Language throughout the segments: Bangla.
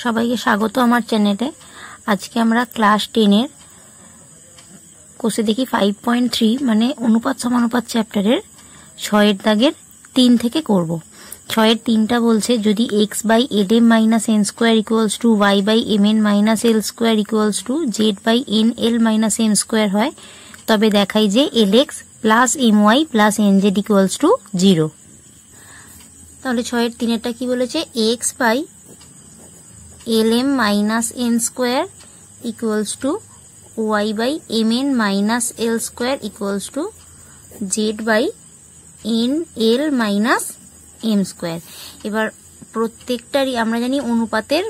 সবাইকে স্বাগত আমার চ্যানেলে। আজকে আমরা ক্লাস 10 এর কোষে দেখি 5.3 মানে অনুপাত সমানুপাত চ্যাপ্টারের 6 এর দাগের 3 থেকে করব। 6 এর 3টা বলছে যদি x/lm-n² = y/mn-l² = z/nl-m² হয় তবে দেখাই যে lx + my + nz = 0। তাহলে 6 এর 3এরটা কি বলেছে, x/lm-n² = y/mn-l² = z/nl-m²। এবার প্রত্যেকটারই আমরা জানি অনুপাতের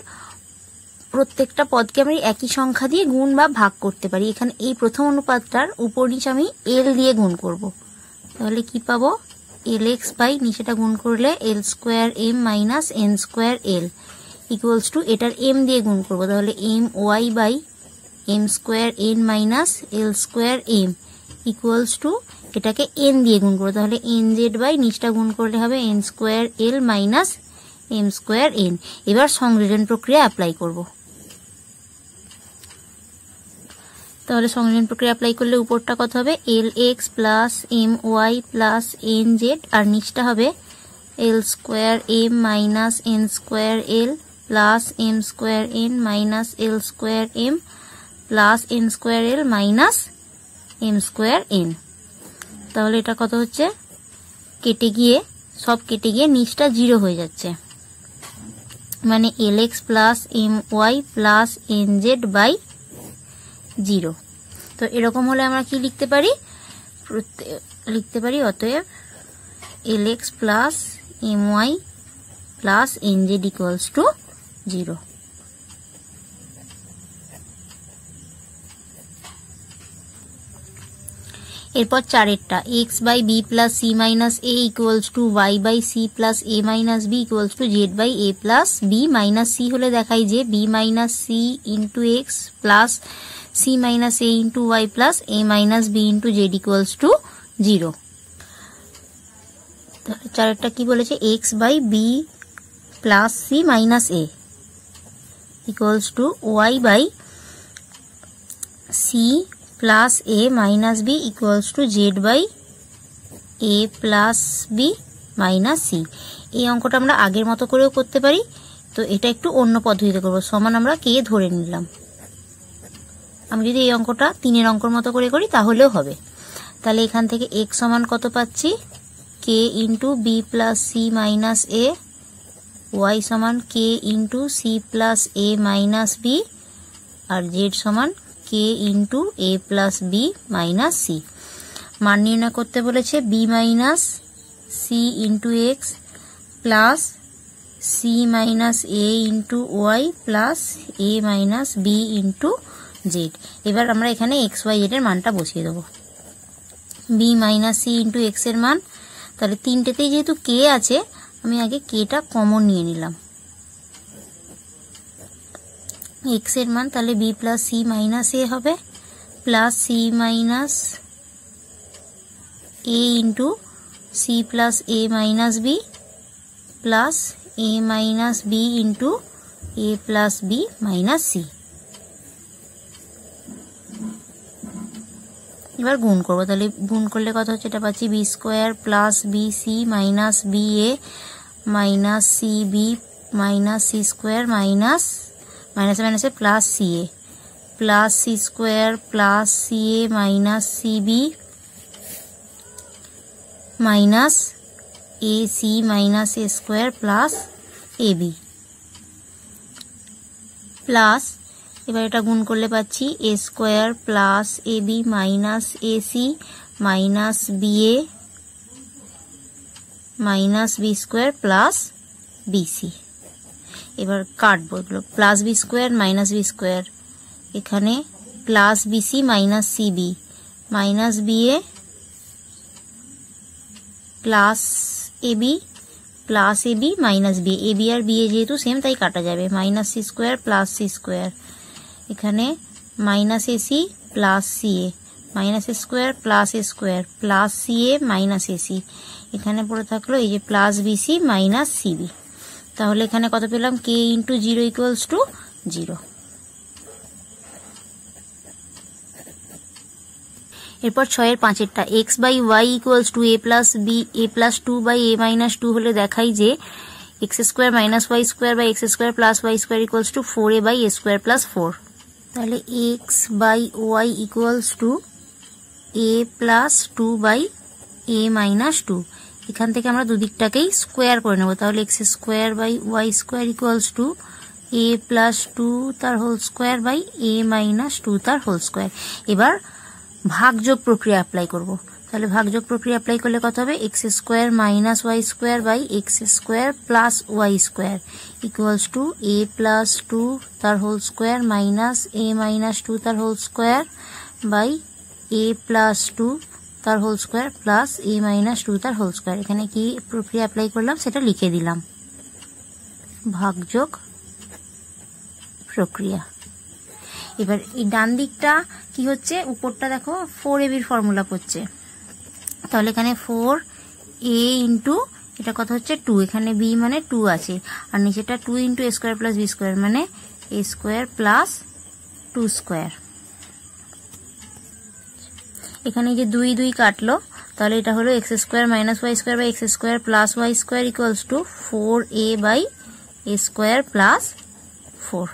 প্রত্যেকটা পদকে আমরা একই সংখ্যা দিয়ে গুণ বা ভাগ করতে পারি। এখানে এই প্রথম অনুপাতটার উপর নিচে আমি l দিয়ে গুণ করব। তাহলে কি পাবো, lx নিচেটা গুণ করলে l²m-n²l ইকুয়ালস টু এটার m দিয়ে গুণ করব, তাহলে my/m²n-l²m ইকুয়ালস টু এটাকে n দিয়ে গুণ করব, তাহলে nz নিচটা গুণ করলে হবে n²l-m²n। এবার সংযোজন প্রক্রিয়া অ্যাপ্লাই করব। তাহলে সংযোজন প্রক্রিয়া অ্যাপ্লাই করলে উপরটা কত হবে, lx + my + nz আর নিচটা হবে l²m-n²l + m²n-l²m + n²l-m²n। তাহলে এটা কত হচ্ছে, কেটে গিয়ে সব কেটে গিয়ে নিচটা 0 হয়ে যাচ্ছে, মানে lx + my + nz/0। তো এরকম হলে আমরা কি লিখতে পারি, অতএব lx + my + nz = 0। এরপর 4এরটা x/b + c - a = y/c + a - b = z/a + b - c হলে দেখাই যে b - c * x + c - a * y + a - b * z = 0। তাহলে 4এরটা কি বলেছে, x/b + c - a = y/c + a - b = z/a + b - c। এই অঙ্কটা আমরা আগের মতো করেও করতে পারি, তো এটা একটু অন্য পদ্ধতিতে করব। সমান আমরা কে ধরে নিলাম। আমি যদি এই অঙ্কটা 3 এর অঙ্কর মতো করে করি তাহলেও হবে। তাহলে এখান থেকে x সমান কত পাচ্ছি, k × b + c - a, y সমান k × c + a - b R z সমান k × a + b - c। মান নির্ণয় করতে বলেছে b - c × x + c - a × y + a - b × z। এবার আমরা এখানে x y z এর মানটা বসিয়ে দেবো। b - c × x এর মান, তাহলে তিনটেতেই যেহেতু k আছে আমি আগে kটা কমন নিয়ে নিলাম। x এর মান তাহলে b + c - a হবে plus c - a × c + a - b plus a - b × a + b - c। এবার গুণ করবো, তাহলে গুণ করলে কত হচ্ছে, এটা পাচ্ছি b² + bc - ba - cb - c² - plus ca plus c² plus ca - cb minus ac - a² plus ab plus, এবার এটা গুণ করলে পাচ্ছি a² plus ab minus ac minus ba minus b² plus bc। এবার কাটবো, প্লাস b² মাইনাস b², এখানে plus bc minus cb minus ba plus ab plus ab minus b, ab আর ba যেহেতু সেম তাই কাটা যাবে, মাইনাস c² প্লাস c², এখানে minus ac plus ca minus a² plus a² plus ca minus ac, এখানে পড়ে থাকলো এই যে প্লাস bc মাইনাস cb। তাহলে এখানে কত পেলাম, k ইন্টু 0 ইকুয়ালস টু 0। এরপর 6 এর 5এরটা x by y equals to a plus b a plus 2 by a minus 2 হলে দেখাই যে x square minus y square by x square plus y square equals to 4a by a square plus 4। তাহলে x by y equals to a plus 2 by a minus 2। এখান থেকে আমরা দুদিকটাকেই স্কোয়ার করে নেব, তাহলে x square by y square equals to a plus 2 তার whole square by a minus 2 তার হোল স্কোয়ার। এবার ভাগযোগ প্রক্রিয়া অ্যাপ্লাই করব। তাহলে ভাগযোগ প্রক্রিয়া অ্যাপ্লাই করলে কত হবে, x square minus y square by x square plus y square equals to a plus 2 তার whole square minus a minus 2 তার whole square by a plus 2 তার whole square plus a minus 2 তার হোল স্কোয়ার। এখানে কি প্রক্রিয়া অ্যাপ্লাই করলাম সেটা লিখে দিলাম, ভাগযোগ প্রক্রিয়া। এবার এই ডান দিকটা কি হচ্ছে, উপরটা দেখো 4ab এর ফর্মুলা পড়ছে, তাহলে এখানে 4a ইন্টু এটা কত হচ্ছে 2, এখানে b মানে 2 আছে, আর নিচেটা 2 into a square plus b square মানে a স্কোয়ার প্লাস 2 স্কোয়ার। এখানে যে 2 2 কাটলো, তাহলে এটা হলো x square minus y square by x square plus y square equals to 4a by a square plus 4।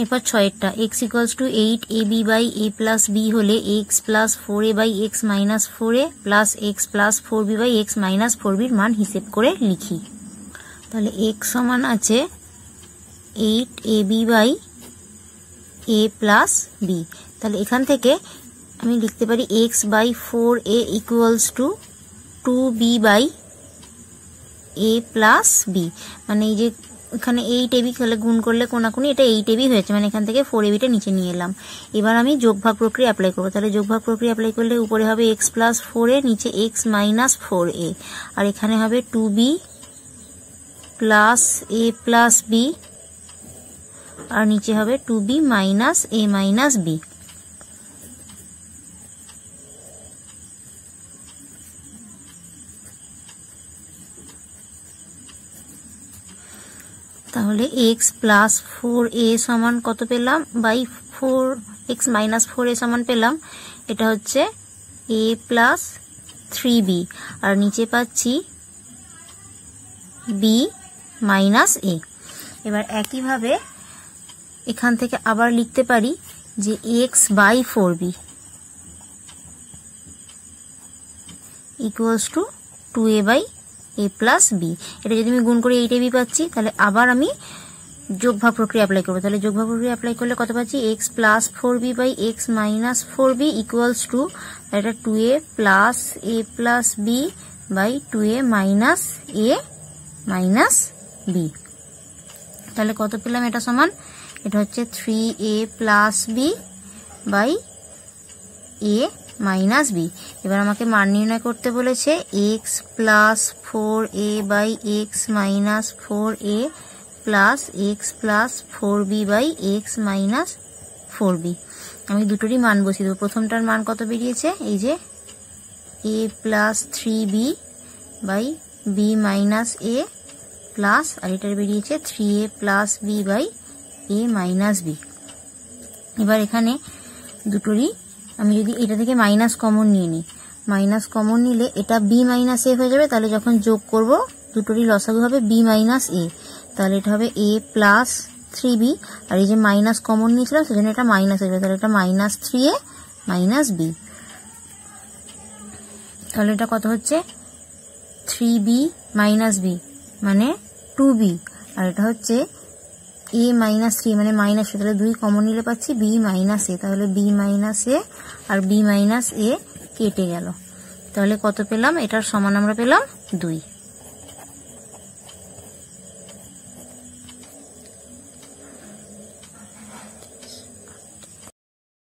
এরপর 6এরটা x equals to 8ab by a plus b হলে x plus 4a by x minus 4a plus x plus 4b by x minus 4b এর মান হিসেব করে লিখি। তাহলে x সমান আছে 8ab by a plus b। তাহলে এখান থেকে আমি লিখতে পারি x by 4a equals to 2b by a plus b, মানে এই যে এখানে 8ab তাহলে গুণ করলে কোনাকুনি এটা 8ab হয়েছে, মানে এখান থেকে 4ab টা নিচে নিয়ে এলাম। এবার আমি যোগভাগ প্রক্রিয়া অ্যাপ্লাই করবো, তাহলে যোগভাগ প্রক্রিয়া অ্যাপ্লাই করলে উপরে হবে x প্লাস 4a, নিচে x মাইনাস 4a, আর এখানে হবে 2b plus a plus b, আর নিচে হবে 2b minus a minus b। তাহলে x প্লাস 4a সমান কত পেলাম, বাই 4x মাইনাস 4a সমান পেলাম, এটা হচ্ছে a প্লাস 3b, আর নিচে পাচ্ছি b মাইনাস a। এবার একইভাবে এখান থেকে আবার লিখতে পারি যে x by 4b equals to 2a by a plus b। এটা যদি আমি গুণ করে 8ab পাচ্ছি, তাহলে আবার আমি যোগভাগ প্রক্রিয়া অ্যাপ্লাই করবো। তাহলে যোগভাগ প্রক্রিয়া অ্যাপ্লাই করলে কত পাচ্ছি, x plus 4b by x minus 4b equals to এটা 2a plus a plus b by 2a minus a minus b। তাহলে কত পেলাম, এটা সমান এটা হচ্ছে 3a plus b by a minus b। এবার আমাকে মান নির্ণয় করতে বলেছে x plus 4a by x minus 4a plus x plus 4b by x minus 4b। আমি দুটোরই মান বসিয়ে দেবো। প্রথমটার মান কত বেরিয়েছে, এই যে a plus 3b by b minus a plus, আর এটার বেরিয়েছে 3a plus b by a minus b। এবার এখানে দুটোরই আমি যদি এটা থেকে মাইনাস কমন নিয়ে নিই, মাইনাস কমন নিলে এটা b মাইনাস a হয়ে যাবে, তাহলে যখন যোগ করব দুটোরই লসাগু হবে b মাইনাস a, তাহলে এটা হবে a প্লাস 3b, আর এই যে মাইনাস কমন নিয়েছিলাম সেজন্য এটা মাইনাস আসবে, তাহলে এটা মাইনাস 3a মাইনাস b। তাহলে এটা কত হচ্ছে 3b মাইনাস b মানে 2b, আর এটা হচ্ছে a মাইনাস 3 মানে মাইনাস, তাহলে 2 কমন নিলে পাচ্ছি b মাইনাস a, তাহলে b মাইনাস a আর b মাইনাস a কেটে গেল। তাহলে কত পেলাম, এটার সমান আমরা পেলাম 2।